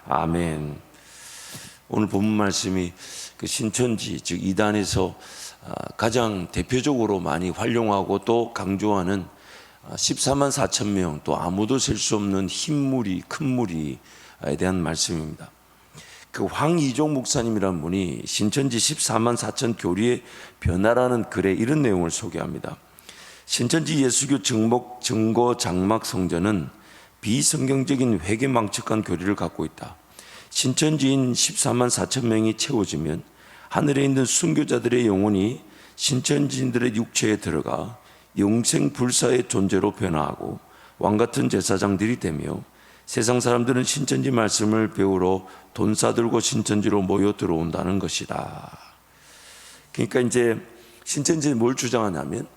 아멘. 오늘 본문 말씀이 그 신천지 즉 이단에서 가장 대표적으로 많이 활용하고 또 강조하는 14만 4천 명 또 아무도 셀 수 없는 흰물이 큰 물이에 대한 말씀입니다. 그 황이종 목사님이라는 분이 신천지 14만 4천 교리의 변화라는 글에 이런 내용을 소개합니다. 신천지 예수교 증거 장막 성전은 비성경적인 회개망측한 교리를 갖고 있다. 신천지인 14만 4천 명이 채워지면 하늘에 있는 순교자들의 영혼이 신천지인들의 육체에 들어가 영생불사의 존재로 변화하고 왕같은 제사장들이 되며 세상 사람들은 신천지 말씀을 배우러 돈 싸들고 신천지로 모여 들어온다는 것이다. 그러니까 이제 신천지는 뭘 주장하냐면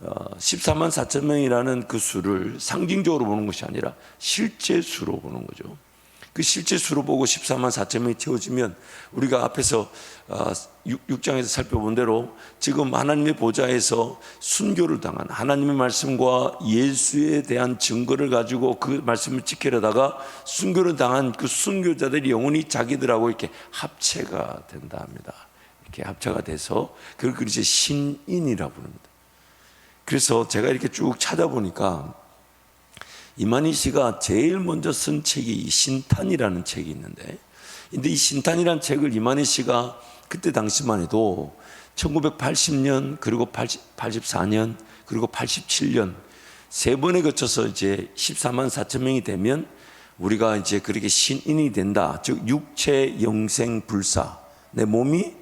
14만 4천 명이라는 그 수를 상징적으로 보는 것이 아니라 실제 수로 보는 거죠. 그 실제 수로 보고 14만 4천 명이 채워지면 우리가 앞에서 6장에서 살펴본 대로 지금 하나님의 보좌에서 순교를 당한 하나님의 말씀과 예수에 대한 증거를 가지고 그 말씀을 지키려다가 순교를 당한 그 순교자들이 영혼이 자기들하고 이렇게 합체가 된다 합니다. 이렇게 합체가 돼서 그걸 이제 신인이라고 부릅니다. 그래서 제가 이렇게 쭉 찾아보니까 이만희 씨가 제일 먼저 쓴 책이 신탄이라는 책이 있는데, 근데 이 신탄이라는 책을 이만희 씨가 그때 당시만 해도 1980년 그리고 84년 그리고 87년 세 번에 거쳐서 이제 14만 4천 명이 되면 우리가 이제 그렇게 신인이 된다. 즉 육체 영생 불사, 내 몸이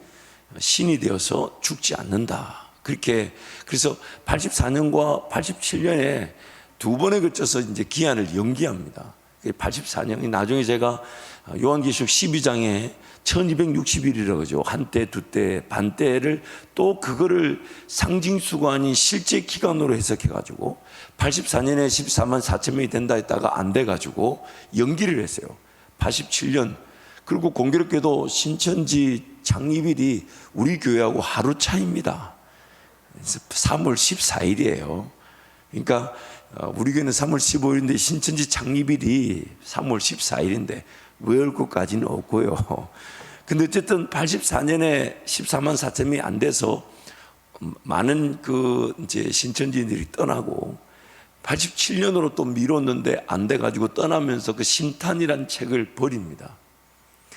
신이 되어서 죽지 않는다. 그렇게 그래서 84년과 87년에 두 번에 걸쳐서 이제 기한을 연기합니다. 84년이 나중에 제가 요한계시록 12장에 1260일이라고 그러죠. 한때, 두때, 반때를 또 그거를 상징수가 아닌 실제 기간으로 해석해가지고 84년에 14만 4천 명이 된다 했다가 안 돼가지고 연기를 했어요. 87년. 그리고 공교롭게도 신천지 창립일이 우리 교회하고 하루 차이입니다. 3월 14일이에요. 그러니까 우리 교회는 3월 15일인데 신천지 창립일이 3월 14일인데 외울 것까지는 없고요. 근데 어쨌든 84년에 14만 4천 명이 안 돼서 많은 그 이제 신천지인들이 떠나고 87년으로 또 미뤘는데 안 돼가지고 떠나면서 그 신탄이라는 책을 버립니다.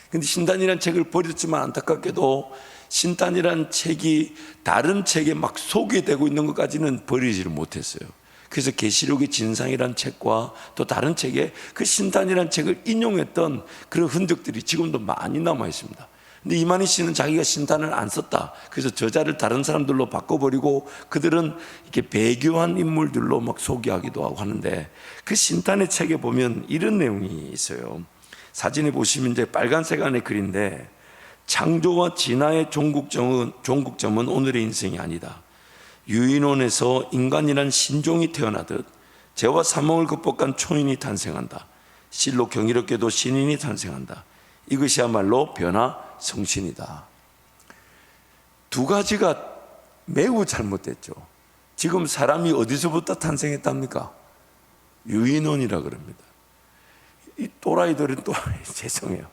근데 신탄이라는 책을 버렸지만 안타깝게도 신탄이라는 책이 다른 책에 막 소개되고 있는 것까지는 버리지를 못했어요. 그래서 계시록의 진상이라는 책과 또 다른 책에 그 신탄이라는 책을 인용했던 그런 흔적들이 지금도 많이 남아 있습니다. 근데 이만희 씨는 자기가 신탄을 안 썼다. 그래서 저자를 다른 사람들로 바꿔버리고 그들은 이렇게 배교한 인물들로 막 소개하기도 하고 하는데 그 신탄의 책에 보면 이런 내용이 있어요. 사진에 보시면 이제 빨간색 안에 글인데 창조와 진화의 종국점은 오늘의 인생이 아니다. 유인원에서 인간이란 신종이 태어나듯 죄와 사망을 극복한 초인이 탄생한다. 실로 경이롭게도 신인이 탄생한다. 이것이야말로 변화성신이다. 두 가지가 매우 잘못됐죠. 지금 사람이 어디서부터 탄생했답니까? 유인원이라 그럽니다. 이 또라이들은 또 죄송해요.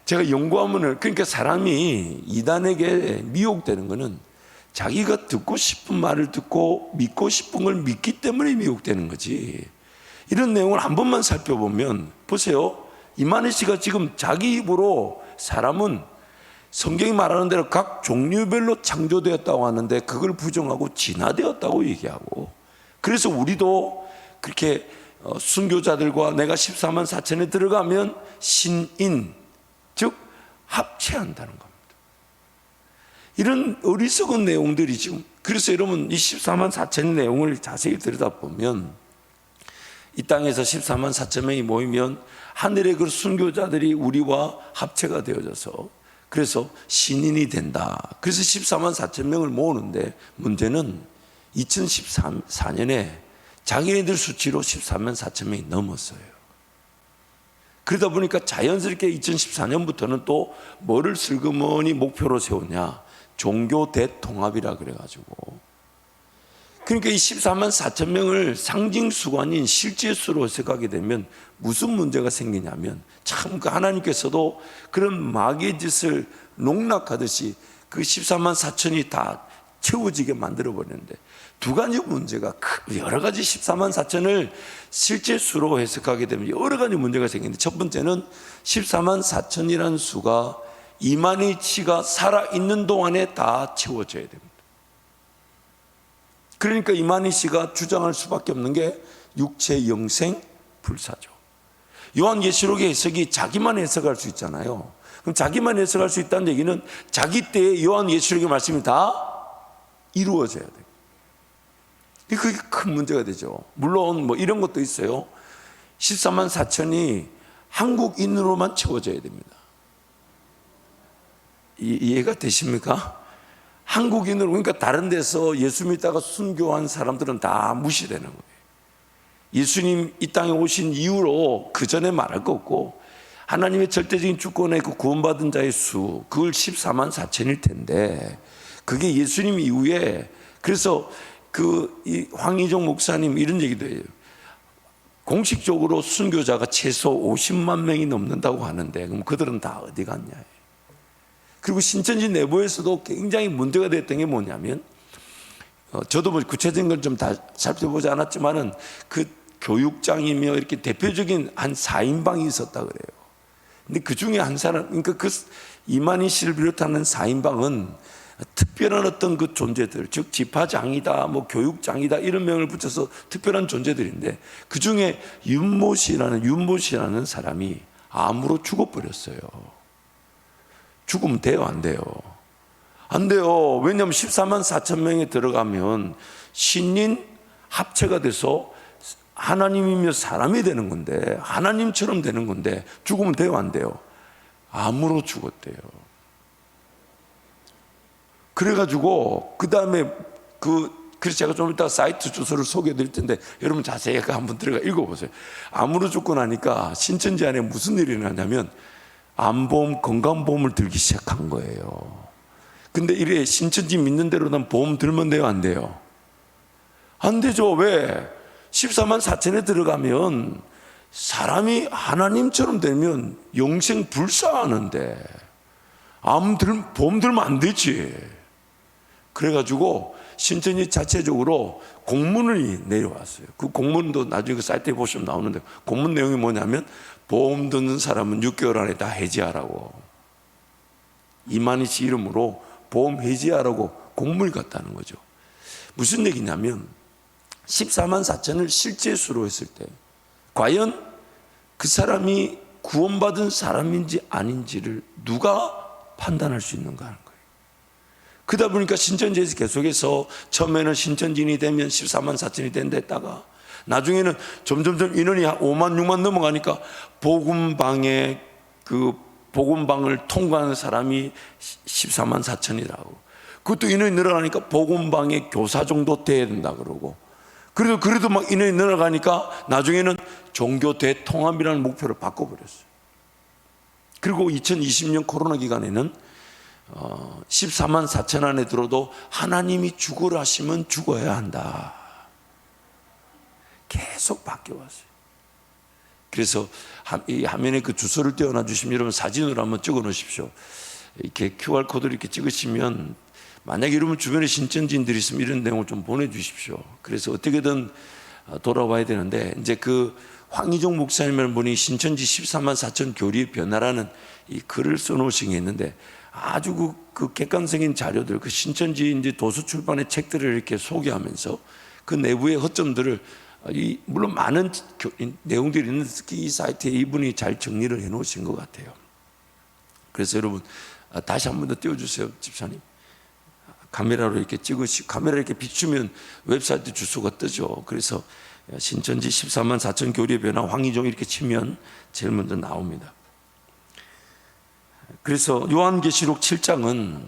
제가 연구하면 그러니까 사람이 이단에게 미혹되는 것은 자기가 듣고 싶은 말을 듣고 믿고 싶은 걸 믿기 때문에 미혹되는 거지. 이런 내용을 한 번만 살펴보면 보세요. 이만희 씨가 지금 자기 입으로 사람은 성경이 말하는 대로 각 종류별로 창조되었다고 하는데 그걸 부정하고 진화되었다고 얘기하고, 그래서 우리도 그렇게 순교자들과 내가 14만 4천에 들어가면 신인 즉 합체한다는 겁니다. 이런 어리석은 내용들이 지금, 그래서 여러분 이 14만 4천 내용을 자세히 들여다보면 이 땅에서 14만 4천 명이 모이면 하늘의 그 순교자들이 우리와 합체가 되어져서 그래서 신인이 된다. 그래서 14만 4천 명을 모으는데 문제는 2014년에 자기네들 수치로 14만 4천 명이 넘었어요. 그러다 보니까 자연스럽게 2014년부터는 또 뭐를 슬그머니 목표로 세웠냐, 종교 대통합이라 그래가지고 그러니까 이 14만 4천 명을 상징수가 아닌 실제수로 해석하게 되면 무슨 문제가 생기냐면, 참 그 하나님께서도 그런 마귀의 짓을 농락하듯이 그 14만 4천이 다 채워지게 만들어 버리는데, 두 가지 문제가 여러 가지 14만 4천을 실제 수로 해석하게 되면 여러 가지 문제가 생기는데, 첫 번째는 14만 4천이라는 수가 이만희씨가 살아있는 동안에 다 채워져야 됩니다. 그러니까 이만희씨가 주장할 수밖에 없는 게 육체 영생 불사죠. 요한계시록의 해석이 자기만 해석할 수 있잖아요. 그럼 자기만 해석할 수 있다는 얘기는 자기 때에 요한계시록의 말씀이 다 이루어져야 돼요. 그게 큰 문제가 되죠. 물론 뭐 이런 것도 있어요. 14만 4천이 한국인으로만 채워져야 됩니다. 이해가 되십니까? 한국인으로, 그러니까 다른 데서 예수 믿다가 순교한 사람들은 다 무시되는 거예요. 예수님 이 땅에 오신 이후로 그 전에 말할 거 없고, 하나님의 절대적인 주권에 그 구원받은 자의 수, 그걸 14만 4천일 텐데, 그게 예수님 이후에, 그래서 이 황희종 목사님 이런 얘기도 해요. 공식적으로 순교자가 최소 50만 명이 넘는다고 하는데, 그럼 그들은 다 어디 갔냐. 그리고 신천지 내부에서도 굉장히 문제가 됐던 게 뭐냐면, 저도 뭐 구체적인 걸 좀 다 살펴보지 않았지만은 그 교육장이며 이렇게 대표적인 한 4인방이 있었다 그래요. 근데 그 중에 한 사람, 그러니까 그 이만희 씨를 비롯하는 4인방은 특별한 어떤 그 존재들, 즉 지파장이다, 뭐 교육장이다, 이런 명을 붙여서 특별한 존재들인데, 그 중에 윤모 씨라는 사람이 암으로 죽어버렸어요. 죽으면 돼요, 안 돼요? 안 돼요. 왜냐하면 14만 4천 명에 들어가면 신인 합체가 돼서 하나님이며 사람이 되는 건데, 하나님처럼 되는 건데, 죽으면 돼요, 안 돼요? 암으로 죽었대요. 그래가지고 그 다음에 그래서 제가 좀 이따 사이트 주소를 소개해 드릴 텐데, 여러분 자세히 한번 들어가 읽어보세요. 암으로 죽고 나니까 신천지 안에 무슨 일이 일어나냐면 암보험, 건강보험을 들기 시작한 거예요. 근데 이래 신천지 믿는 대로 난 보험 들면 돼요, 안 돼요? 안 되죠. 왜? 14만 4천에 들어가면 사람이 하나님처럼 되면 영생 불사하는데 보험 들면 안 되지. 그래가지고 신천지 자체적으로 공문이 내려왔어요. 그 공문도 나중에 그 사이트에 보시면 나오는데, 공문 내용이 뭐냐면 보험 듣는 사람은 6개월 안에 다 해지하라고, 이만희 씨 이름으로 보험 해지하라고 공문이 갔다는 거죠. 무슨 얘기냐면 14만 4천을 실제 수로 했을 때 과연 그 사람이 구원받은 사람인지 아닌지를 누가 판단할 수 있는가 하는 거예요. 그러다 보니까 신천지에서 계속해서 처음에는 신천지인이 되면 14만 4천이 된다 했다가 나중에는 점점점 인원이 5만 6만 넘어가니까 복음방에 복음방을 통과하는 사람이 14만 4천이라고. 그것도 인원이 늘어나니까 복음방의 교사 정도 돼야 된다 그러고, 그래도 막 인원이 늘어가니까 나중에는 종교 대통합이라는 목표를 바꿔버렸어요. 그리고 2020년 코로나 기간에는 14만 4천 안에 들어도 하나님이 죽으라 하시면 죽어야 한다. 계속 바뀌어왔어요. 그래서 이 화면에 그 주소를 띄워놔 주시면 여러분 사진으로 한번 찍어 놓으십시오. 이렇게 QR코드를 이렇게 찍으시면, 만약에 여러분 주변에 신천지인들이 있으면 이런 내용을 좀 보내주십시오. 그래서 어떻게든 돌아와야 되는데, 이제 그 황희종 목사님이라는 분이 신천지 14만 4천 교리의 변화라는 이 글을 써놓으신 게 있는데, 아주 그 객관적인 자료들, 그 신천지 이제 도서 출판의 책들을 이렇게 소개하면서 그 내부의 허점들을, 물론 많은 내용들이 있는데 특히 이 사이트에 이분이 잘 정리를 해 놓으신 것 같아요. 그래서 여러분 다시 한 번 더 띄워주세요, 집사님. 카메라로 이렇게 카메라 이렇게 비추면 웹사이트 주소가 뜨죠. 그래서 신천지 14만 4천 교리의 변화 황희종 이렇게 치면 제일 먼저 나옵니다. 그래서 요한계시록 7장은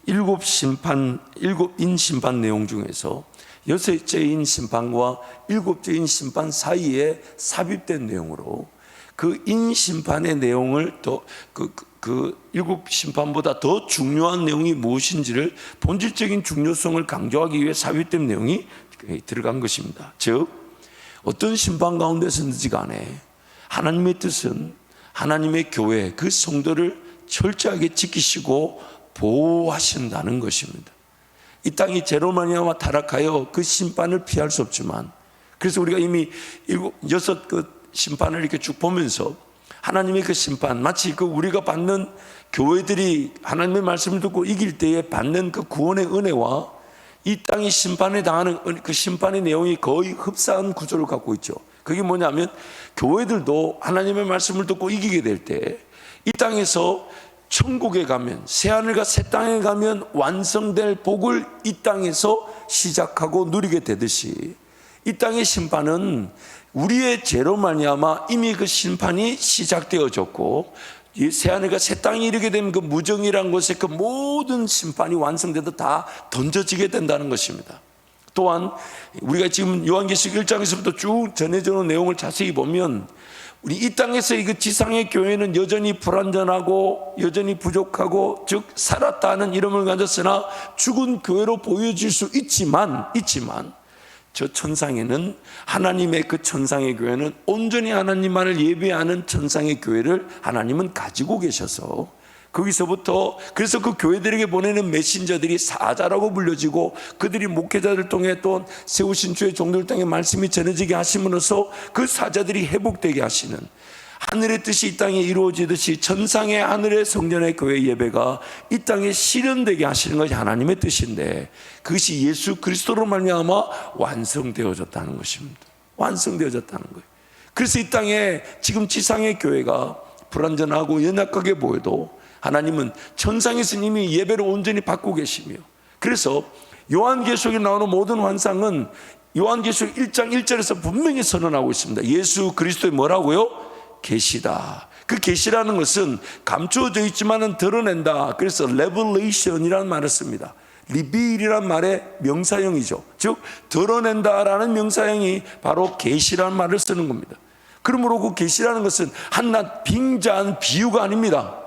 7인 심판 내용 중에서 6째인 심판과 7째인 심판 사이에 삽입된 내용으로, 그 인심판의 내용을 그 7심판보다 더 중요한 내용이 무엇인지를 본질적인 중요성을 강조하기 위해 삽입된 내용이 들어간 것입니다. 즉 어떤 심판 가운데서든지 간에 하나님의 뜻은 하나님의 교회 그 성도를 철저하게 지키시고 보호하신다는 것입니다. 이 땅이 죄로 말미암아 타락하여 그 심판을 피할 수 없지만, 그래서 우리가 이미 여섯 심판을 이렇게 쭉 보면서 하나님의 그 심판, 마치 우리가 받는 교회들이 하나님의 말씀을 듣고 이길 때에 받는 그 구원의 은혜와 이 땅이 심판에 당하는 그 심판의 내용이 거의 흡사한 구조를 갖고 있죠. 그게 뭐냐면 교회들도 하나님의 말씀을 듣고 이기게 될 때 이 땅에서 천국에 가면, 새하늘과 새 땅에 가면 완성될 복을 이 땅에서 시작하고 누리게 되듯이 이 땅의 심판은 우리의 죄로 말미암아 이미 그 심판이 시작되어졌고, 이 새하늘과 새 땅이 이르게 되면 그 무정이라는 곳에 그 모든 심판이 완성돼도 다 던져지게 된다는 것입니다. 또한 우리가 지금 요한계시록 1장에서부터 쭉 전해져 온 내용을 자세히 보면 우리 이 땅에서 그 지상의 교회는 여전히 불완전하고 여전히 부족하고, 즉 살았다는 이름을 가졌으나 죽은 교회로 보여질 수 있지만 저 천상에는 하나님의 그 천상의 교회는 온전히 하나님만을 예배하는 천상의 교회를 하나님은 가지고 계셔서 거기서부터, 그래서 그 교회들에게 보내는 메신저들이 사자라고 불려지고 그들이 목회자들 통해 또 세우신 주의 종들 땅에 말씀이 전해지게 하심으로써 그 사자들이 회복되게 하시는, 하늘의 뜻이 이 땅에 이루어지듯이 천상의 하늘의 성전의 교회 예배가 이 땅에 실현되게 하시는 것이 하나님의 뜻인데, 그것이 예수 그리스도로 말미암아 완성되어졌다는 것입니다. 완성되어졌다는 거예요. 그래서 이 땅에 지금 지상의 교회가 불완전하고 연약하게 보여도 하나님은 천상에서 이미 예배를 온전히 받고 계시며, 그래서 요한계시록에 나오는 모든 환상은 요한계시록 1장 1절에서 분명히 선언하고 있습니다. 예수 그리스도의 뭐라고요? 계시다. 그 계시라는 것은 감추어져 있지만은 드러낸다. 그래서 revelation이라는 말을 씁니다. 리빌이란 말의 명사형이죠. 즉 드러낸다라는 명사형이 바로 계시라는 말을 쓰는 겁니다. 그러므로 그 계시라는 것은 한낱 빙자한 비유가 아닙니다.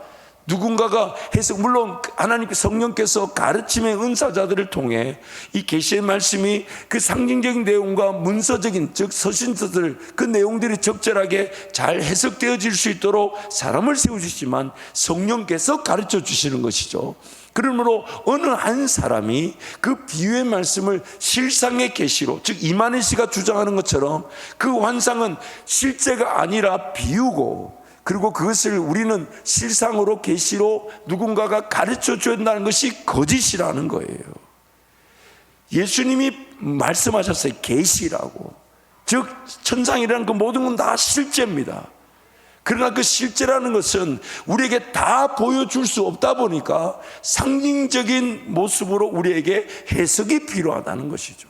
누군가가 해석, 물론 하나님 성령께서 가르침의 은사자들을 통해 이 계시의 말씀이 그 상징적인 내용과 문서적인, 즉 서신서들 그 내용들이 적절하게 잘 해석되어질 수 있도록 사람을 세우시지만 성령께서 가르쳐 주시는 것이죠. 그러므로 어느 한 사람이 그 비유의 말씀을 실상의 계시로, 즉 이만희 씨가 주장하는 것처럼 그 환상은 실제가 아니라 비유고, 그리고 그것을 우리는 실상으로 계시로 누군가가 가르쳐 줘야 한다는 것이 거짓이라는 거예요. 예수님이 말씀하셨어요. 계시라고. 즉 천상이라는 그 모든 건 다 실제입니다. 그러나 그 실제라는 것은 우리에게 다 보여줄 수 없다 보니까 상징적인 모습으로 우리에게 해석이 필요하다는 것이죠.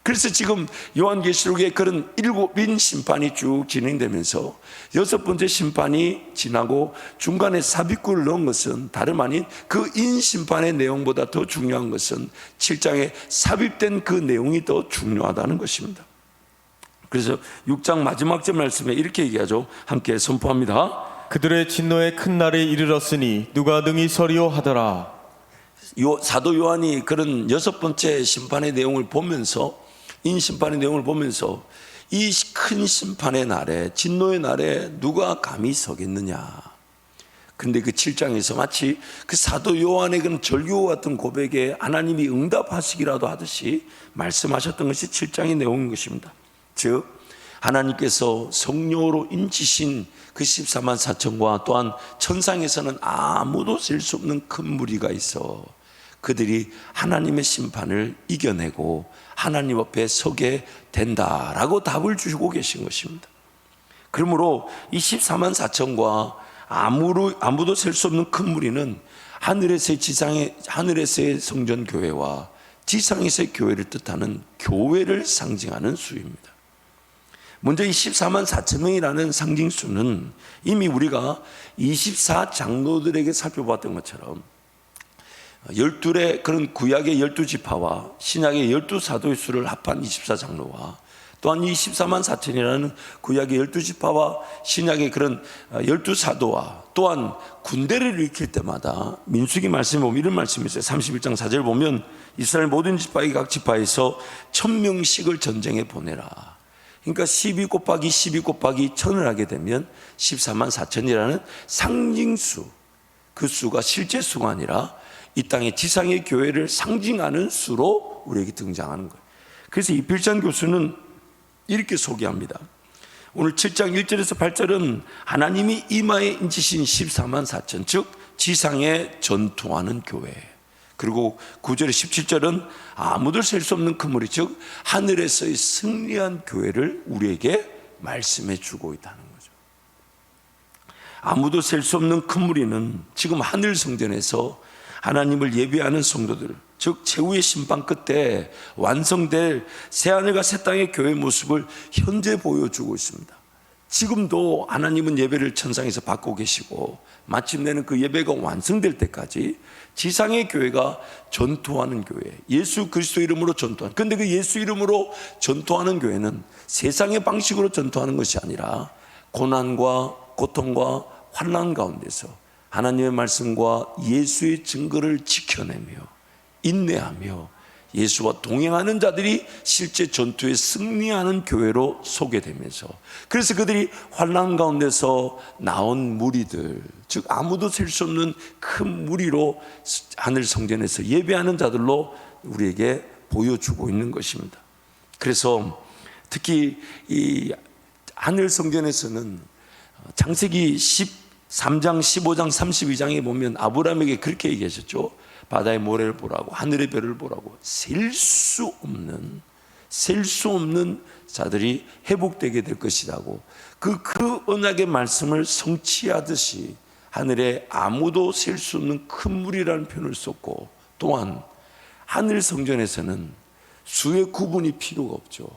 그래서 지금 요한계시록에 그런 7인 심판이 쭉 진행되면서 6번째 심판이 지나고 중간에 삽입구를 넣은 것은 다름 아닌 그 인심판의 내용보다 더 중요한 것은 7장에 삽입된 그 내용이 더 중요하다는 것입니다. 그래서 6장 마지막 절 말씀에 이렇게 얘기하죠. 함께 선포합니다. 그들의 진노의 큰 날이 이르렀으니 누가 능히 서리요 하더라. 사도 요한이 그런 6번째 심판의 내용을 보면서, 인심판의 내용을 보면서 이 큰 심판의 날에, 진노의 날에 누가 감히 서겠느냐. 그런데 그 7장에서 마치 그 사도 요한의 그런 절규 같은 고백에 하나님이 응답하시기라도 하듯이 말씀하셨던 것이 7장의 내용인 것입니다. 즉 하나님께서 성령으로 인치신 그 14만 4천과 또한 천상에서는 아무도 셀 수 없는 큰 무리가 있어 그들이 하나님의 심판을 이겨내고 하나님 앞에 서게 된다라고 답을 주시고 계신 것입니다. 그러므로 이 14만 4천과 아무도 셀 수 없는 큰 무리는 하늘에서의 성전 교회와 지상에서의 교회를 뜻하는 교회를 상징하는 수입니다. 먼저 이 14만 4천 명이라는 상징수는 이미 우리가 24장로들에게 살펴봤던 것처럼 12의 그런 구약의 12지파와 신약의 12사도의 수를 합한 24장로와 또한 이 14만 4천이라는 구약의 12지파와 신약의 그런 12사도와 또한 군대를 일으킬 때마다 민수기 말씀에 보면 이런 말씀이 있어요. 31장 4절 보면 이스라엘 모든 지파의 각 지파에서 1000명씩을 전쟁에 보내라. 그러니까 12 곱하기 12 곱하기 1000을 하게 되면 14만 4천이라는 상징수, 그 수가 실제 수가 아니라 이 땅의 지상의 교회를 상징하는 수로 우리에게 등장하는 거예요. 그래서 이필찬 교수는 이렇게 소개합니다. 오늘 7장 1절에서 8절은 하나님이 이마에 인치신 14만 4천, 즉 지상에 전투하는 교회. 그리고 9절에 17절은 아무도 셀 수 없는 그물이, 즉 하늘에서의 승리한 교회를 우리에게 말씀해 주고 있다는 거죠. 아무도 셀 수 없는 그물이는 지금 하늘 성전에서 하나님을 예배하는 성도들, 즉 최후의 심판 끝에 완성될 새하늘과 새 땅의 교회의 모습을 현재 보여주고 있습니다. 지금도 하나님은 예배를 천상에서 받고 계시고 마침내는 그 예배가 완성될 때까지 지상의 교회가 전투하는 교회, 예수 그리스도 이름으로 전투하는, 근데 그 예수 이름으로 전투하는 교회는 세상의 방식으로 전투하는 것이 아니라 고난과 고통과 환난 가운데서 하나님의 말씀과 예수의 증거를 지켜내며 인내하며 예수와 동행하는 자들이 실제 전투에 승리하는 교회로 소개되면서, 그래서 그들이 환난 가운데서 나온 무리들, 즉 아무도 셀 수 없는 큰 무리로 하늘 성전에서 예배하는 자들로 우리에게 보여주고 있는 것입니다. 그래서 특히 이 하늘 성전에서는 창세기 13장, 15장, 32장에 보면 아브라함에게 그렇게 얘기하셨죠. 바다의 모래를 보라고, 하늘의 별을 보라고. 셀 수 없는 자들이 회복되게 될 것이라고, 그 언약의 말씀을 성취하듯이 하늘에 아무도 셀 수 없는 큰 물이라는 표현을 썼고, 또한 하늘 성전에서는 수의 구분이 필요가 없죠.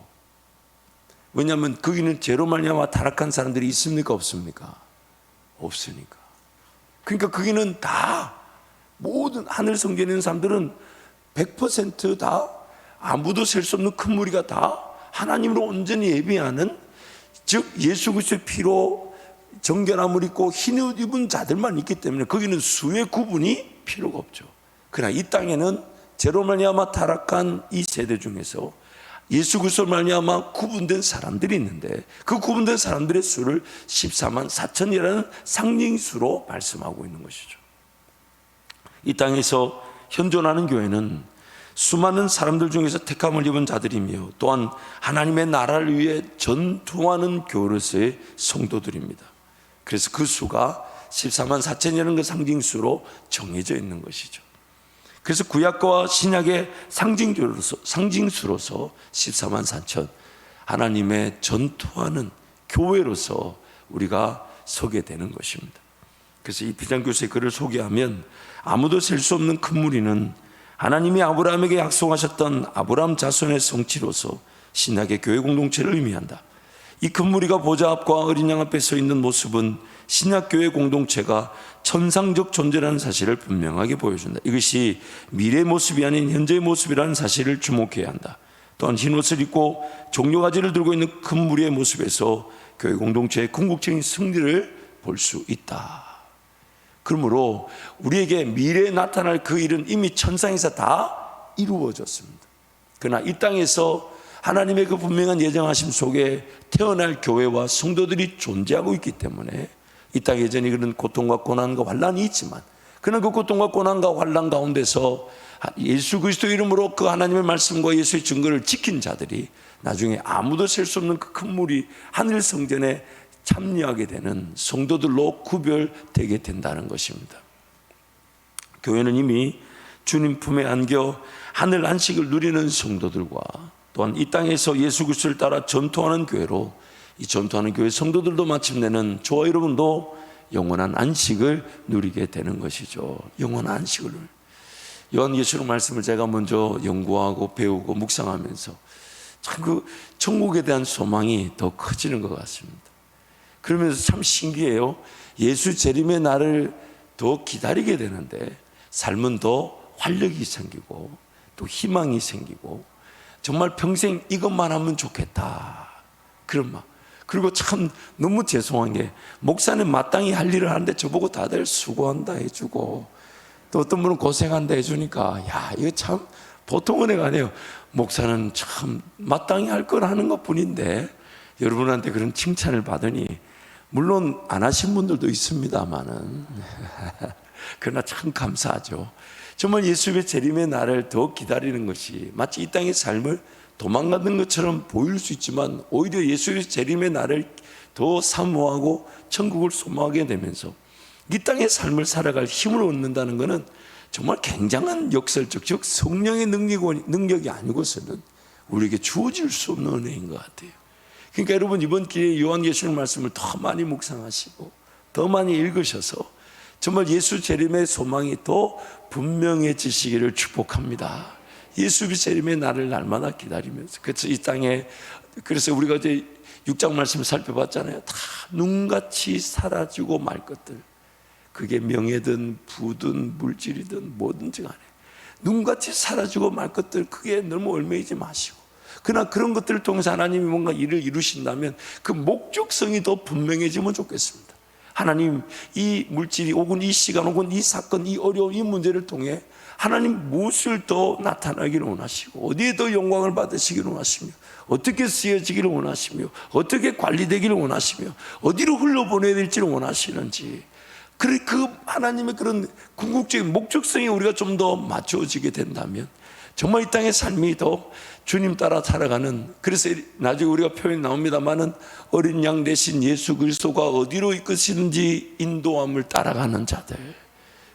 왜냐하면 거기는 죄로 말미암아 타락한 사람들이 있습니까, 없습니까? 없으니까. 그러니까 거기는 다, 모든 하늘 성전에 있는 사람들은 100% 아무도 셀 수 없는 큰 무리가 다 하나님으로 온전히 예배하는, 즉 예수 그리스도의 피로 정결함을 입고 흰 옷 입은 자들만 있기 때문에 거기는 수의 구분이 필요가 없죠. 그러나 이 땅에는 죄로 말미암아 타락한 이 세대 중에서 예수 그리스도로 말미암아 구분된 사람들이 있는데, 그 구분된 사람들의 수를 14만 4천이라는 상징수로 말씀하고 있는 것이죠. 이 땅에서 현존하는 교회는 수많은 사람들 중에서 택함을 입은 자들이며 또한 하나님의 나라를 위해 전투하는 교회로서의 성도들입니다. 그래서 그 수가 14만 4천이라는 그 상징수로 정해져 있는 것이죠. 그래서 구약과 신약의 상징수로서 14만 4천, 하나님의 전투하는 교회로서 우리가 서게 되는 것입니다. 그래서 이 이필찬 교수의 글을 소개하면, 아무도 셀 수 없는 큰 무리는 하나님이 아브라함에게 약속하셨던 아브라함 자손의 성취로서 신약의 교회 공동체를 의미한다. 이 큰 무리가 보좌 앞과 어린 양 앞에 서 있는 모습은 신약 교회 공동체가 천상적 존재라는 사실을 분명하게 보여준다. 이것이 미래의 모습이 아닌 현재의 모습이라는 사실을 주목해야 한다. 또한 흰옷을 입고 종려가지를 들고 있는 큰 무리의 모습에서 교회 공동체의 궁극적인 승리를 볼 수 있다. 그러므로 우리에게 미래에 나타날 그 일은 이미 천상에서 다 이루어졌습니다. 그러나 이 땅에서 하나님의 그 분명한 예정하심 속에 태어날 교회와 성도들이 존재하고 있기 때문에 이 땅에 여전히 그런 고통과 고난과 환난이 있지만, 그러나 그 고통과 고난과 환난 가운데서 예수 그리스도 이름으로 그 하나님의 말씀과 예수의 증거를 지킨 자들이 나중에 아무도 셀 수 없는 그 큰 물이 하늘 성전에 참여하게 되는 성도들로 구별되게 된다는 것입니다. 교회는 이미 주님 품에 안겨 하늘 안식을 누리는 성도들과 또한 이 땅에서 예수 그리스도를 따라 전투하는 교회로, 이 전투하는 교회 성도들도 마침내는 저와 여러분도 영원한 안식을 누리게 되는 것이죠. 영원한 안식을. 요한계시록 말씀을 제가 먼저 연구하고 배우고 묵상하면서 참 그 천국에 대한 소망이 더 커지는 것 같습니다. 그러면서 참 신기해요. 예수 재림의 날을 더 기다리게 되는데 삶은 더 활력이 생기고 또 희망이 생기고 정말 평생 이것만 하면 좋겠다, 그런 마음. 그리고 참 너무 죄송한 게, 목사는 마땅히 할 일을 하는데 저보고 다들 수고한다 해주고, 또 어떤 분은 고생한다 해주니까, 야, 이거 참 보통 은혜가 아니에요. 목사는 참 마땅히 할 걸 하는 것 뿐인데, 여러분한테 그런 칭찬을 받으니, 물론 안 하신 분들도 있습니다만은 그러나 참 감사하죠. 정말 예수의 재림의 날을 더 기다리는 것이 마치 이 땅의 삶을 도망가는 것처럼 보일 수 있지만, 오히려 예수의 재림의 날을 더 사모하고 천국을 소망하게 되면서 이 땅의 삶을 살아갈 힘을 얻는다는 것은 정말 굉장한 역설적, 즉 성령의 능력이 아니고서는 우리에게 주어질 수 없는 은혜인 것 같아요. 그러니까 여러분, 이번 기회에 요한계시록 말씀을 더 많이 묵상하시고 더 많이 읽으셔서 정말 예수 재림의 소망이 더 분명해지시기를 축복합니다. 예수 재림의 날을 날마다 기다리면서, 그래서 이 땅에, 그래서 우리가 어제 6장 말씀을 살펴봤잖아요. 다 눈같이 사라지고 말 것들, 그게 명예든 부든 물질이든 뭐든지 간에 눈같이 사라지고 말 것들, 그게 너무 얽매이지 마시고, 그러나 그런 것들을 통해서 하나님이 뭔가 일을 이루신다면 그 목적성이 더 분명해지면 좋겠습니다. 하나님, 이 물질이 혹은 이 시간 혹은 이 사건, 이 어려운 이 문제를 통해 하나님 무엇을 더 나타나기를 원하시고, 어디에 더 영광을 받으시기를 원하시며, 어떻게 쓰여지기를 원하시며, 어떻게 관리되기를 원하시며, 어디로 흘러보내야 될지를 원하시는지, 그 하나님의 그런 궁극적인 목적성이 우리가 좀 더 맞춰지게 된다면 정말 이 땅의 삶이 더 주님 따라 살아가는, 그래서 나중에 우리가 표현이 나옵니다마는 어린 양 대신 예수 그리스도가 어디로 이끄시는지 인도함을 따라가는 자들,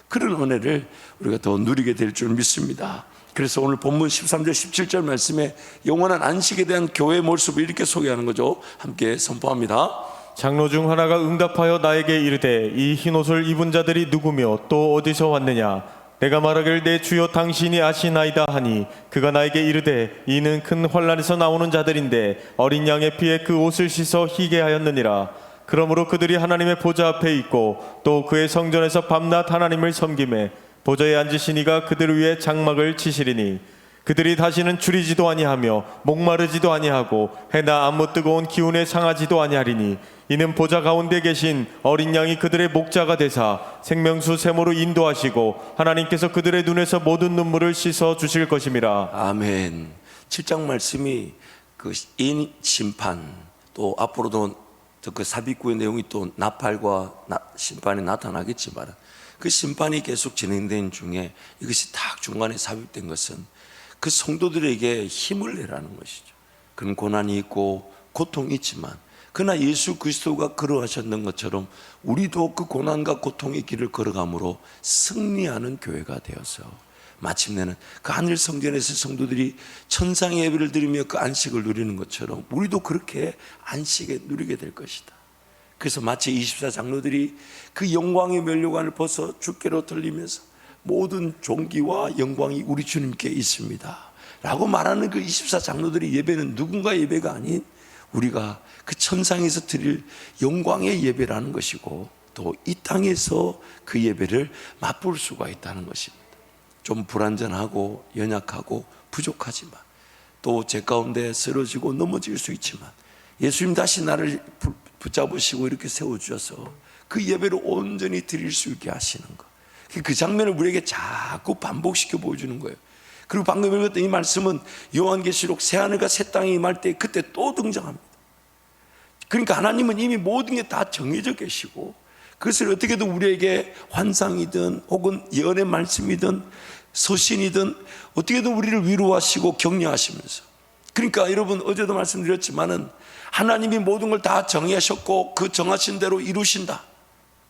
그런 은혜를 우리가 더 누리게 될 줄 믿습니다. 그래서 오늘 본문 13절 17절 말씀에 영원한 안식에 대한 교회의 모습을 이렇게 소개하는 거죠. 함께 선포합니다. 장로 중 하나가 응답하여 나에게 이르되 이 흰옷을 입은 자들이 누구며 또 어디서 왔느냐? 내가 말하길 내 주여 당신이 아시나이다 하니, 그가 나에게 이르되 이는 큰 환란에서 나오는 자들인데 어린 양의 피에 그 옷을 씻어 희게 하였느니라. 그러므로 그들이 하나님의 보좌 앞에 있고 또 그의 성전에서 밤낮 하나님을 섬기매 보좌에 앉으신 이가 그들 위에 장막을 치시리니, 그들이 다시는 줄이지도 아니하며 목마르지도 아니하고 해나 아무 뜨거운 기운에 상하지도 아니하리니, 이는 보좌 가운데 계신 어린 양이 그들의 목자가 되사 생명수 샘으로 인도하시고 하나님께서 그들의 눈에서 모든 눈물을 씻어 주실 것임이라. 아멘. 7장 말씀이 그 인 심판, 또 앞으로도 그 삽입구의 내용이 또 나팔과 심판이 나타나겠지만, 그 심판이 계속 진행된 중에 이것이 딱 중간에 삽입된 것은 그 성도들에게 힘을 내라는 것이죠. 그런 고난이 있고 고통이 있지만, 그러나 예수 그리스도가 걸어가셨는 것처럼 우리도 그 고난과 고통의 길을 걸어감으로 승리하는 교회가 되어서 마침내는 그 하늘 성전에서 성도들이 천상의 예배를 드리며 그 안식을 누리는 것처럼 우리도 그렇게 안식에 누리게 될 것이다. 그래서 마치 24장로들이 그 영광의 면류관을 벗어 주께로 돌리면서 모든 존귀와 영광이 우리 주님께 있습니다 라고 말하는 그 24장로들의 예배는 누군가의 예배가 아닌 우리가 그 천상에서 드릴 영광의 예배라는 것이고, 또 이 땅에서 그 예배를 맛볼 수가 있다는 것입니다. 좀 불완전하고 연약하고 부족하지만, 또 제 가운데 쓰러지고 넘어질 수 있지만 예수님 다시 나를 붙잡으시고 이렇게 세워주셔서 그 예배를 온전히 드릴 수 있게 하시는 것, 그 장면을 우리에게 자꾸 반복시켜 보여주는 거예요. 그리고 방금 읽었던 이 말씀은 요한계시록 새하늘과 새 땅이 임할 때 그때 또 등장합니다. 그러니까 하나님은 이미 모든 게 다 정해져 계시고, 그것을 어떻게든 우리에게 환상이든 혹은 예언의 말씀이든 서신이든 어떻게든 우리를 위로하시고 격려하시면서, 그러니까 여러분 어제도 말씀드렸지만은 하나님이 모든 걸 다 정하셨고 그 정하신 대로 이루신다.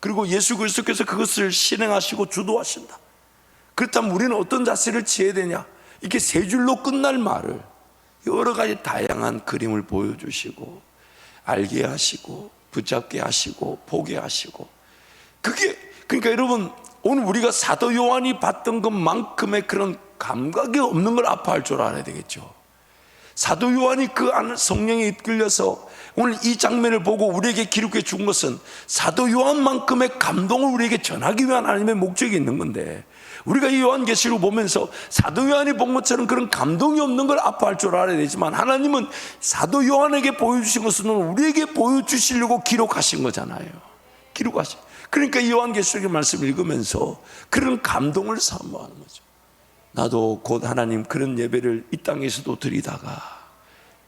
그리고 예수 그리스도께서 그것을 실행하시고 주도하신다. 그렇다면 우리는 어떤 자세를 취해야 되냐? 이렇게 세 줄로 끝날 말을 여러 가지 다양한 그림을 보여주시고 알게 하시고 붙잡게 하시고 보게 하시고, 그게 그러니까 여러분 오늘 우리가 사도 요한이 봤던 것만큼의 그런 감각이 없는 걸 아파할 줄 알아야 되겠죠. 사도 요한이 그 안을 성령에 이끌려서 오늘 이 장면을 보고 우리에게 기록해 준 것은 사도 요한만큼의 감동을 우리에게 전하기 위한 하나님의 목적이 있는 건데, 우리가 이 요한계시록을 보면서 사도 요한이 본 것처럼 그런 감동이 없는 걸 아파할 줄 알아야 되지만, 하나님은 사도 요한에게 보여주신 것은 우리에게 보여주시려고 기록하신 거잖아요. 기록하신. 그러니까 이 요한계시록의 말씀을 읽으면서 그런 감동을 사모하는 거죠. 나도 곧 하나님 그런 예배를 이 땅에서도 드리다가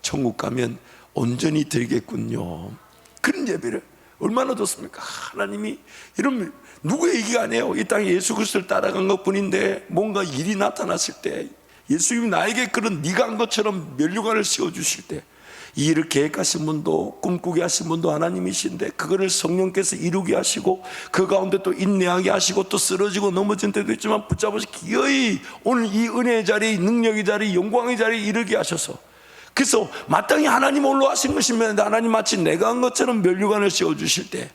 천국 가면 온전히 드리겠군요. 그런 예배를 얼마나 좋습니까? 하나님이 이런, 누구의 얘기가 아니에요. 이 땅에 예수 그리스도를 따라간 것뿐인데 뭔가 일이 나타났을 때, 예수님이 나에게 그런 네가 한 것처럼 면류관을 씌워주실 때, 이 일을 계획하신 분도 꿈꾸게 하신 분도 하나님이신데 그거를 성령께서 이루게 하시고 그 가운데 또 인내하게 하시고 또 쓰러지고 넘어진 때도 있지만 붙잡으시 기어이 오늘 이 은혜의 자리, 능력의 자리, 영광의 자리에 이르게 하셔서, 그래서 마땅히 하나님 홀로 하신 것이면 하나님 마치 내가 한 것처럼 면류관을 씌워주실 때,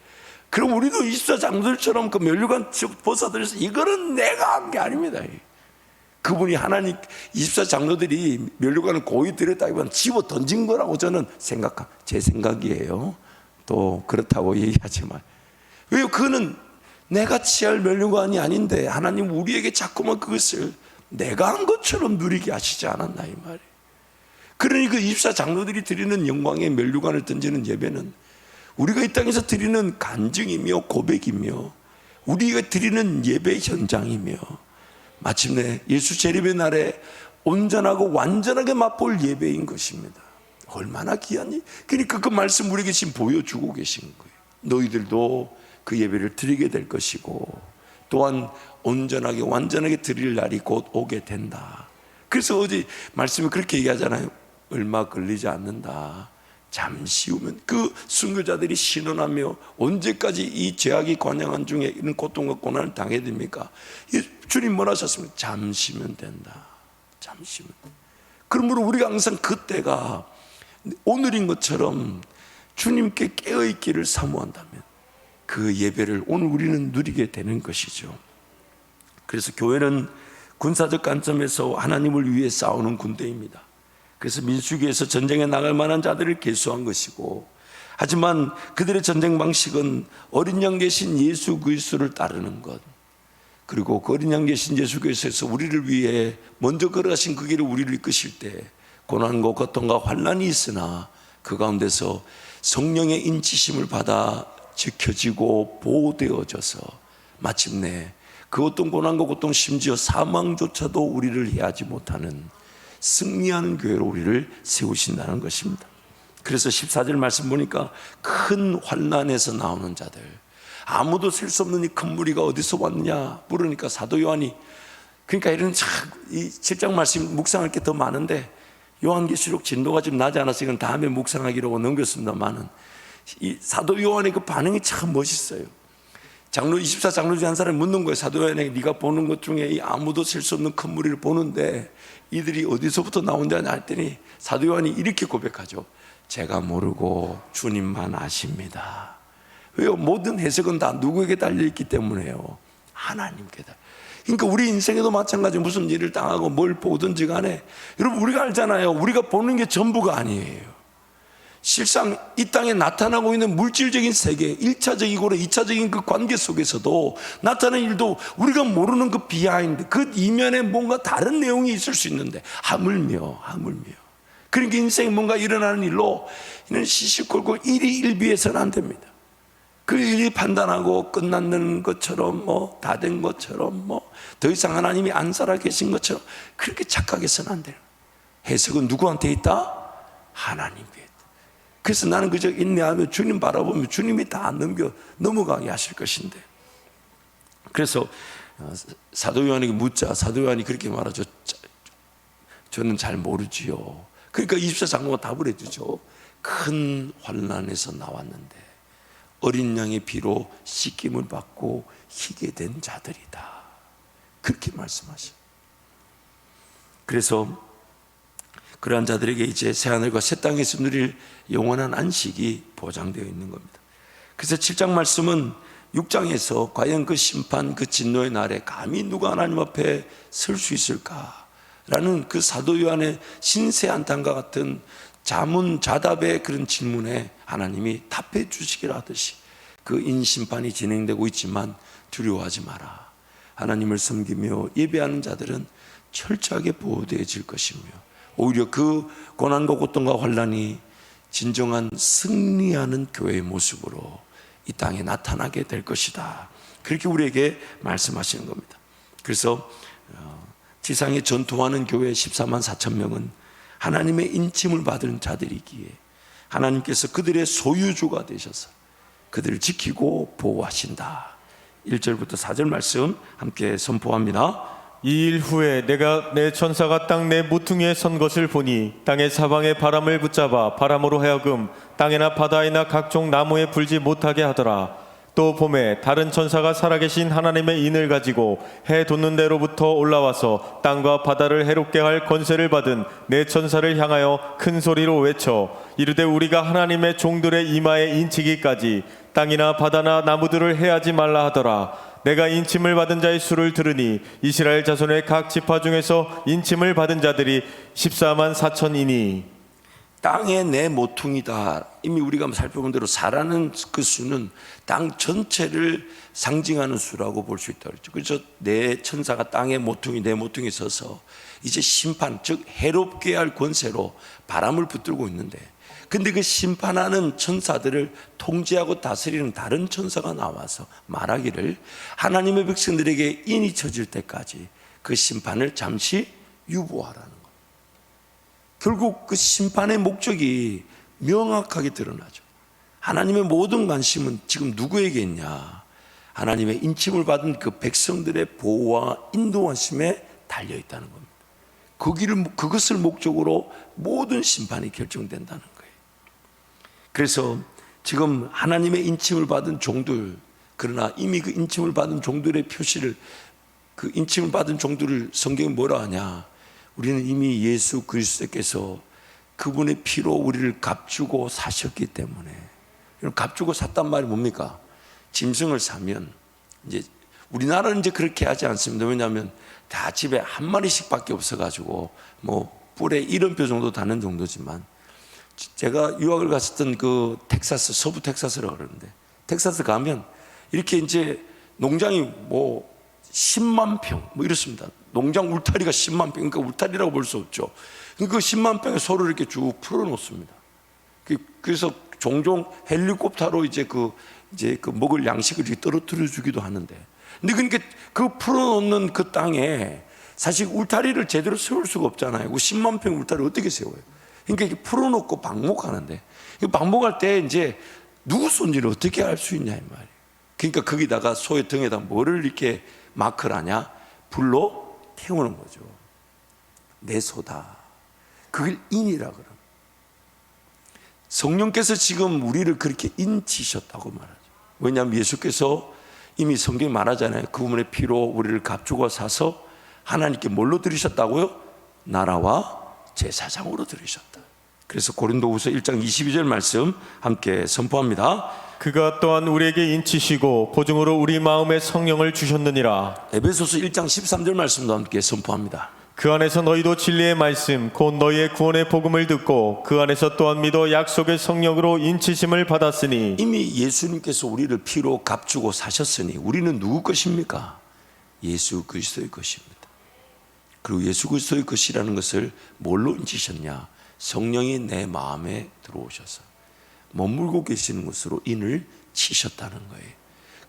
그럼 우리도 24 장로들처럼 그 면류관 벗어들여서 이거는 내가 한 게 아닙니다. 그분이 하나님 24 장로들이 면류관을 고이 들였다기보다는 집어 던진 거라고 저는 제 생각이에요. 또 그렇다고 얘기하지만, 왜요? 그거는 내가 취할 면류관이 아닌데 하나님 우리에게 자꾸만 그것을 내가 한 것처럼 누리게 하시지 않았나 이 말이에요. 그러니 그 24 장로들이 드리는 영광의 면류관을 던지는 예배는 우리가 이 땅에서 드리는 간증이며 고백이며 우리가 드리는 예배 현장이며 마침내 예수 재림의 날에 온전하고 완전하게 맛볼 예배인 것입니다. 얼마나 귀하니? 그러니까 그 말씀 우리에게 지금 보여주고 계신 거예요. 너희들도 그 예배를 드리게 될 것이고 또한 온전하게 완전하게 드릴 날이 곧 오게 된다. 그래서 어제 말씀이 그렇게 얘기하잖아요. 얼마 걸리지 않는다. 잠시 후면. 그 순교자들이 신원하며 언제까지 이 죄악이 관영한 중에 이런 고통과 고난을 당해야 됩니까? 주님 뭐라 하셨습니까? 잠시면 된다. 잠시면. 그러므로 우리가 항상 그때가 오늘인 것처럼 주님께 깨어있기를 사모한다면 그 예배를 오늘 우리는 누리게 되는 것이죠. 그래서 교회는 군사적 관점에서 하나님을 위해 싸우는 군대입니다. 그래서 민수기에서 전쟁에 나갈 만한 자들을 계수한 것이고, 하지만 그들의 전쟁 방식은 어린 양 계신 예수 그리스도를 따르는 것, 그리고 그 어린 양 계신 예수 그리스도에서 우리를 위해 먼저 걸어가신 그 길을 우리를 이끄실 때 고난과 고통과 환난이 있으나 그 가운데서 성령의 인치심을 받아 지켜지고 보호되어져서 마침내 그 어떤 고난과 고통, 심지어 사망조차도 우리를 해하지 못하는 승리하는 교회로 우리를 세우신다는 것입니다. 그래서 14절 말씀 보니까 큰 환난에서 나오는 자들, 아무도 셀 수 없는 이 큰 무리가 어디서 왔느냐 물으니까 사도 요한이, 그러니까 이런 이 7장 말씀 묵상할 게 더 많은데 요한계시록 진도가 좀 나지 않아서 이건 다음에 묵상하기로 넘겼습니다만은 이 사도 요한의 그 반응이 참 멋있어요. 장로 24 장로 중에 한 사람이 묻는 거예요. 사도 요한에게 네가 보는 것 중에 이 아무도 셀 수 없는 큰 무리를 보는데 이들이 어디서부터 나온다냐 했더니 사도 요한이 이렇게 고백하죠. 제가 모르고 주님만 아십니다. 왜요? 모든 해석은 다 누구에게 달려있기 때문에요. 하나님께 다. 그러니까 우리 인생에도 마찬가지. 무슨 일을 당하고 뭘 보든지 간에 여러분 우리가 알잖아요. 우리가 보는 게 전부가 아니에요. 실상 이 땅에 나타나고 있는 물질적인 세계, 1차적이고 2차적인 그 관계 속에서도 나타나는 일도 우리가 모르는 그 비하인드, 그 이면에 뭔가 다른 내용이 있을 수 있는데 하물며 그러니까 인생에 뭔가 일어나는 일로 이는 시시콜콜 일희일비해서는 안 됩니다. 그 일이 판단하고 끝났는 것처럼 다 된 것처럼 더 이상 하나님이 안 살아 계신 것처럼 그렇게 착각해서는 안 돼요. 해석은 누구한테 있다? 하나님께. 그래서 나는 그저 인내하며 주님 바라보며 주님이 다 넘어가게 하실 것인데, 그래서 사도 요한에게 묻자 사도 요한이 그렇게 말하죠. 저는 잘 모르지요. 그러니까 24 장로가 답을 해주죠. 큰 환난에서 나왔는데 어린 양의 피로 씻김을 받고 희게 된 자들이다. 그렇게 말씀하셔. 그래서 그러한 자들에게 이제 새하늘과 새 땅에서 누릴 영원한 안식이 보장되어 있는 겁니다. 그래서 7장 말씀은 6장에서 과연 그 심판, 그 진노의 날에 감히 누가 하나님 앞에 설 수 있을까라는 그 사도 요한의 신세한탄과 같은 자문자답의 그런 질문에 하나님이 답해 주시기라 하듯이 그 인심판이 진행되고 있지만 두려워하지 마라. 하나님을 섬기며 예배하는 자들은 철저하게 보호되어질 것이며 오히려 그 고난과 고통과 환난이 진정한 승리하는 교회의 모습으로 이 땅에 나타나게 될 것이다. 그렇게 우리에게 말씀하시는 겁니다. 그래서 지상에 전투하는 교회 14만 4천 명은 하나님의 인침을 받은 자들이기에 하나님께서 그들의 소유주가 되셔서 그들을 지키고 보호하신다. 1절부터 4절 말씀 함께 선포합니다. 이 일 후에 내가 내 천사가 땅 내 모퉁이에 선 것을 보니 땅의 사방에 바람을 붙잡아 바람으로 하여금 땅이나 바다이나 각종 나무에 불지 못하게 하더라. 또 봄에 다른 천사가 살아계신 하나님의 인을 가지고 해 돋는 데로부터 올라와서 땅과 바다를 해롭게 할 권세를 받은 내 천사를 향하여 큰 소리로 외쳐 이르되 우리가 하나님의 종들의 이마에 인치기까지 땅이나 바다나 나무들을 해하지 말라 하더라. 내가 인침을 받은 자의 수를 들으니 이스라엘 자손의 각 지파 중에서 인침을 받은 자들이 14만 4천이니 땅의 내 모퉁이다. 이미 우리가 살펴본 대로 4라는 그 수는 땅 전체를 상징하는 수라고 볼 수 있다 그랬죠. 그래서 내 천사가 땅의 모퉁이 내 모퉁이에 서서 이제 심판 즉 해롭게 할 권세로 바람을 붙들고 있는데 근데 그 심판하는 천사들을 통제하고 다스리는 다른 천사가 나와서 말하기를 하나님의 백성들에게 인이 쳐질 때까지 그 심판을 잠시 유보하라는 거예요. 결국 그 심판의 목적이 명확하게 드러나죠. 하나님의 모든 관심은 지금 누구에게 있냐? 하나님의 인침을 받은 그 백성들의 보호와 인도하심에 달려 있다는 겁니다. 그것을 목적으로 모든 심판이 결정된다는 거예요. 그래서 지금 하나님의 인침을 받은 종들, 그러나 이미 그 인침을 받은 종들의 표시를, 그 인침을 받은 종들을 성경이 뭐라 하냐? 우리는 이미 예수 그리스도께서 그분의 피로 우리를 값주고 사셨기 때문에. 값주고 샀단 말이 뭡니까? 짐승을 사면 이제 우리나라는 이제 그렇게 하지 않습니다. 왜냐하면 다 집에 한 마리씩밖에 없어가지고 뭐 뿔에 이름표 정도 다는 정도지만 제가 유학을 갔었던 그 텍사스 서부 텍사스라고 그러는데 텍사스 가면 이렇게 이제 농장이 뭐 10만 평 뭐 이렇습니다. 농장 울타리가 10만 평, 그러니까 울타리라고 볼 수 없죠. 그 10만 평에 소를 이렇게 쭉 풀어놓습니다. 그래서 종종 헬리콥터로 이제 그 먹을 양식을 이렇게 떨어뜨려 주기도 하는데, 근데 그러니까 그 풀어놓는 그 땅에 사실 울타리를 제대로 세울 수가 없잖아요. 그 10만 평 울타리 어떻게 세워요? 그러니까 이렇게 풀어놓고 방목하는데, 방목할 때 이제 누구 손질을 어떻게 할 수 있냐 이 말이에요. 그러니까 거기다가 소의 등에다 뭐를 이렇게 마크를 하냐? 불로 태우는 거죠. 내 소다. 그걸 인이라 그러는. 성령께서 지금 우리를 그렇게 인치셨다고 말하죠. 왜냐하면 예수께서 이미 성경이 말하잖아요. 그분의 피로 우리를 값주고 사서 하나님께 뭘로 드리셨다고요? 나라와 제사장으로 드리셨다. 그래서 고린도후서 1장 22절 말씀 함께 선포합니다. 그가 또한 우리에게 인치시고 보증으로 우리 마음에 성령을 주셨느니라. 에베소서 1장 13절 말씀도 함께 선포합니다. 그 안에서 너희도 진리의 말씀 곧 너희의 구원의 복음을 듣고 그 안에서 또한 믿어 약속의 성령으로 인치심을 받았으니. 이미 예수님께서 우리를 피로 값주고 사셨으니 우리는 누구 것입니까? 예수 그리스도의 것입니다. 그리고 예수 그리스도의 것이라는 것을 뭘로 인치셨냐? 성령이 내 마음에 들어오셔서 머물고 계시는 것으로 인을 치셨다는 거예요.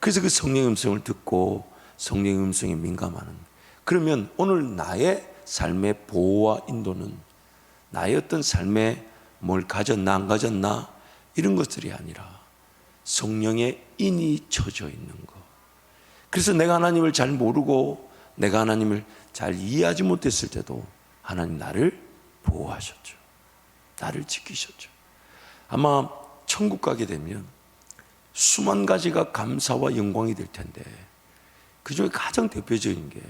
그래서 그 성령의 음성을 듣고 성령의 음성에 민감하는. 그러면 오늘 나의 삶의 보호와 인도는 나의 어떤 삶에 뭘 가졌나 안 가졌나 이런 것들이 아니라 성령의 인이 쳐져 있는 것. 그래서 내가 하나님을 잘 모르고 내가 하나님을 잘 이해하지 못했을 때도 하나님 나를 보호하셨죠. 나를 지키셨죠. 아마 천국 가게 되면 수만 가지가 감사와 영광이 될 텐데 그중에 가장 대표적인 게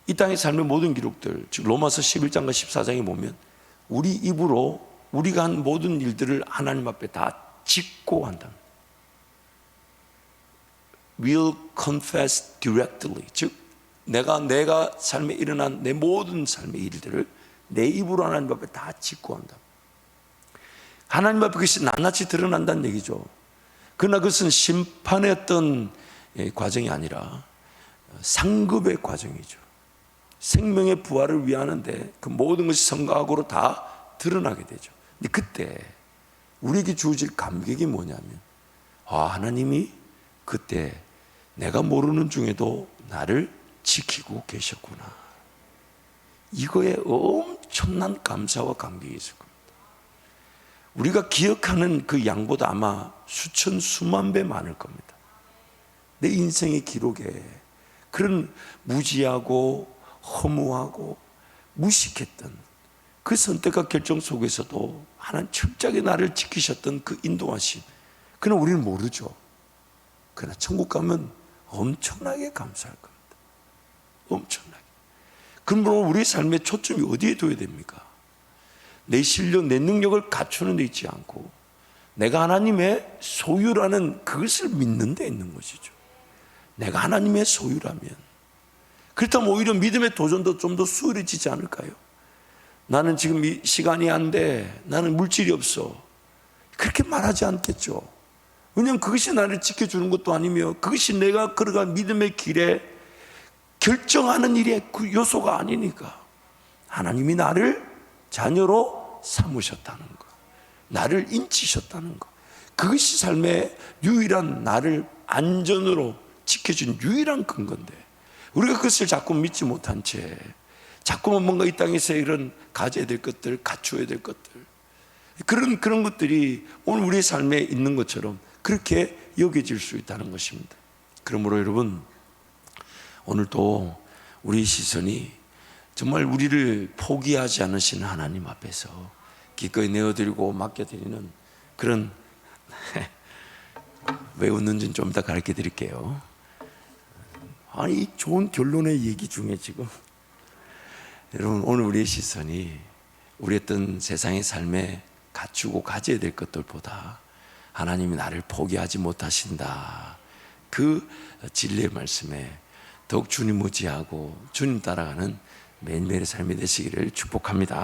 이 땅의 삶의 모든 기록들, 즉 로마서 11장과 14장에 보면 우리 입으로 우리가 한 모든 일들을 하나님 앞에 다 짓고 한다. Will confess directly, 즉 내가 삶에 일어난 내 모든 삶의 일들을 내 입으로 하나님 앞에 다 짓고 한다. 하나님 앞에 그것이 낱낱이 드러난다는 얘기죠. 그러나 그것은 심판의 어떤 과정이 아니라 상급의 과정이죠. 생명의 부활을 위하는데 그 모든 것이 성과학으로 다 드러나게 되죠. 근데 그때 우리에게 주어질 감격이 뭐냐면, 하나님이 그때 내가 모르는 중에도 나를 지키고 계셨구나. 이거에 엄청난 감사와 감격이 있을 겁니다. 우리가 기억하는 그 양보다 아마 수천 수만 배 많을 겁니다. 내 인생의 기록에 그런 무지하고 허무하고 무식했던 그 선택과 결정 속에서도 하나님 철저하게 나를 지키셨던 그 인도하심, 그는 우리는 모르죠. 그러나 천국 가면 엄청나게 감사할 겁니다. 엄청나게. 그러므로 우리 삶의 초점이 어디에 둬야 됩니까? 내 실력, 내 능력을 갖추는 데 있지 않고 내가 하나님의 소유라는 그것을 믿는 데 있는 것이죠. 내가 하나님의 소유라면, 그렇다면 오히려 믿음의 도전도 좀 더 수월해지지 않을까요? 나는 지금 이 시간이 안 돼, 나는 물질이 없어, 그렇게 말하지 않겠죠. 왜냐하면 그것이 나를 지켜주는 것도 아니며 그것이 내가 걸어간 믿음의 길에 결정하는 일의 그 요소가 아니니까. 하나님이 나를 자녀로 삼으셨다는 것, 나를 인치셨다는 것, 그것이 삶의 유일한 나를 안전으로 지켜준 유일한 근거인데, 우리가 그것을 자꾸 믿지 못한 채 자꾸만 뭔가 이 땅에서 이런 가져야 될 것들, 갖추어야 될 것들, 그런 것들이 오늘 우리의 삶에 있는 것처럼 그렇게 여겨질 수 있다는 것입니다. 그러므로 여러분, 오늘도 우리 시선이 정말 우리를 포기하지 않으시는 하나님 앞에서 기꺼이 내어드리고 맡겨드리는 그런 왜 웃는지는 좀 이따 가르쳐 드릴게요. 아니, 좋은 결론의 얘기 중에 지금 여러분, 오늘 우리의 시선이 우리 어떤 세상의 삶에 갖추고 가져야 될 것들보다 하나님이 나를 포기하지 못하신다, 그 진리의 말씀에 더욱 주님 의지하고 주님 따라가는 매일매일의 삶이 되시기를 축복합니다.